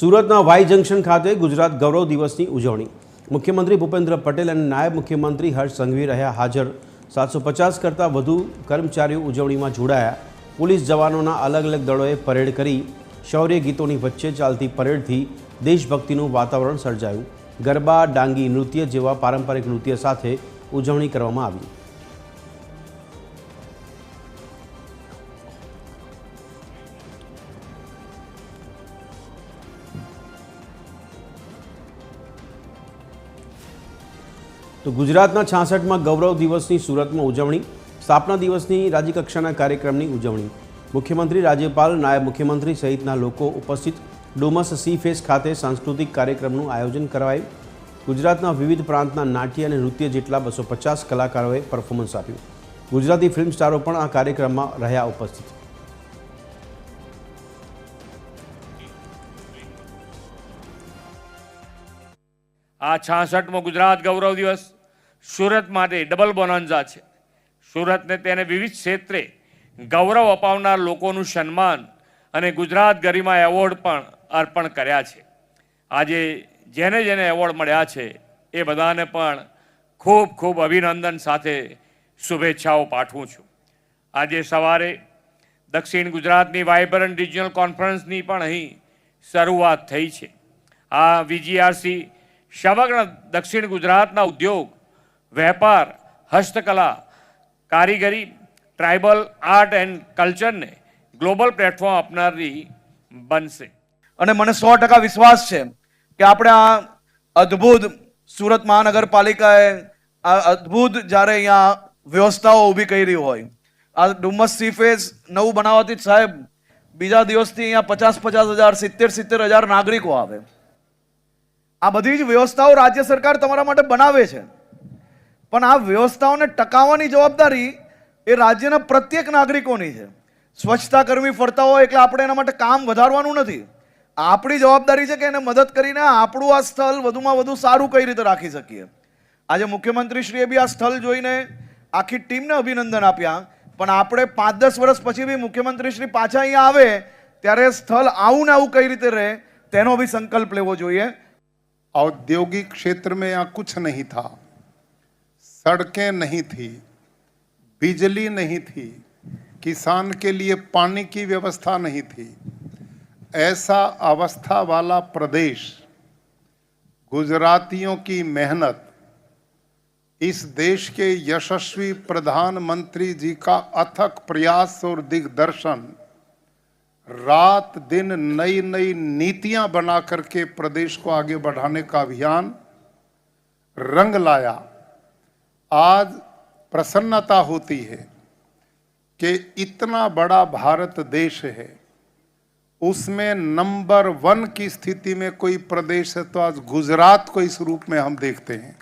સુરતના Y junction ખાતે ગુજરાત ગૌરવ દિવસની ઉજવણી. મુખ્યમંત્રી ભૂપેન્દ્ર પટેલ અને નાયબ મુખ્યમંત્રી હર્ષ સંઘવી રહ્યા હાજર. 750 કરતાં વધુ કર્મચારીઓ ઉજવણીમાં જોડાયા. પોલીસ જવાનોના અલગ અલગ દળોએ પરેડ કરી. શૌર્ય ગીતોની વચ્ચે ચાલતી પરેડથી દેશભક્તિનું વાતાવરણ સર્જાયું. ગરબા, ડાંગી નૃત્ય જેવા પારંપરિક નૃત્ય સાથે ઉજવણી કરવામાં આવી. તો ગુજરાતના 66માં ગૌરવ દિવસની સુરતમાં ઉજવણી. સ્થાપના દિવસની રાજ્યકક્ષાના કાર્યક્રમની ઉજવણી. મુખ્યમંત્રી, રાજ્યપાલ, નાયબ મુખ્યમંત્રી સહિતના લોકો ઉપસ્થિત. ડુમસ સી ફેસ ખાતે સાંસ્કૃતિક કાર્યક્રમનું આયોજન કરાયું. ગુજરાતના વિવિધ પ્રાંતના નાટ્ય અને નૃત્ય જેટલા 250 કલાકારોએ પરફોર્મન્સ આપ્યું. ગુજરાતી ફિલ્મ સ્ટારો પણ આ કાર્યક્રમમાં રહ્યા ઉપસ્થિત. આ 66મો ગુજરાત ગૌરવ દિવસ સુરત માટે ડબલ બોનાન્ઝા છે. સુરતને તેને વિવિધ ક્ષેત્રે ગૌરવ અપાવનાર લોકોનું સન્માન અને ગુજરાત ગરિમા એવોર્ડ પણ અર્પણ કર્યા છે. આજે જેને જેને એવોર્ડ મળ્યા છે એ બધાને પણ ખૂબ ખૂબ અભિનંદન સાથે શુભેચ્છાઓ પાઠવું છું. આજે સવારે દક્ષિણ ગુજરાતની વાઇબ્રન્ટ રિજિયનલ કોન્ફરન્સની પણ અહીં શરૂઆત થઈ છે. આ VGRC સમગ્ર દક્ષિણ ગુજરાતના ઉદ્યોગ, વેપાર, હસ્તકલા, કારીગરી, ટ્રાઇબલ આર્ટ એન્ડ કલ્ચરને ગ્લોબલ પ્લેટફોર્મ આપનારી બનશે. અને મને 100% વિશ્વાસ છે કે આપણે આ અદ્ભુત સુરત મહાનગરપાલિકાએ આ અદ્ભુત જ્યારે અહીંયા વ્યવસ્થાઓ ઊભી કરી હોય, આ ડુમસ સી ફેસ નવું બનાવવાથી સાહેબ બીજા દિવસથી અહીંયા 50,000 70,000 નાગરિકો આવે. આ બધી જ વ્યવસ્થાઓ રાજ્ય સરકાર તમારા માટે બનાવે છે, પણ આ વ્યવસ્થાઓને ટકાવવાની જવાબદારી એ રાજ્યના પ્રત્યેક નાગરિકોની છે. સ્વચ્છતા કર્મી ફરતા હોય એટલે આપણે એના માટે કામ વધારવાનું નથી. આપણી જવાબદારી છે કે એને મદદ કરીને આપણું આ સ્થળ વધુમાં વધુ સારું કઈ રીતે રાખી શકીએ. આજે મુખ્યમંત્રીશ્રીએ બી આ સ્થળ જોઈને આખી ટીમને અભિનંદન આપ્યા, પણ આપણે 5-10 વર્ષ પછી બી મુખ્યમંત્રીશ્રી પાછા અહીંયા આવે ત્યારે સ્થળ આવું ને આવું કઈ રીતે રહે તેનો બી સંકલ્પ લેવો જોઈએ. औद्योगिक क्षेत्र में यहाँ कुछ नहीं था, सड़कें नहीं थी, बिजली नहीं थी, किसान के लिए पानी की व्यवस्था नहीं थी. ऐसा अवस्था वाला प्रदेश, गुजरातियों की मेहनत, इस देश के यशस्वी प्रधानमंत्री जी का अथक प्रयास और दिग्दर्शन, रात दिन नई नई नीतियां बना करके प्रदेश को आगे बढ़ाने का अभियान रंग लाया. आज प्रसन्नता होती है कि इतना बड़ा भारत देश है, उसमें नंबर 1 की स्थिति में कोई प्रदेश है तो आज गुजरात को इस रूप में हम देखते हैं.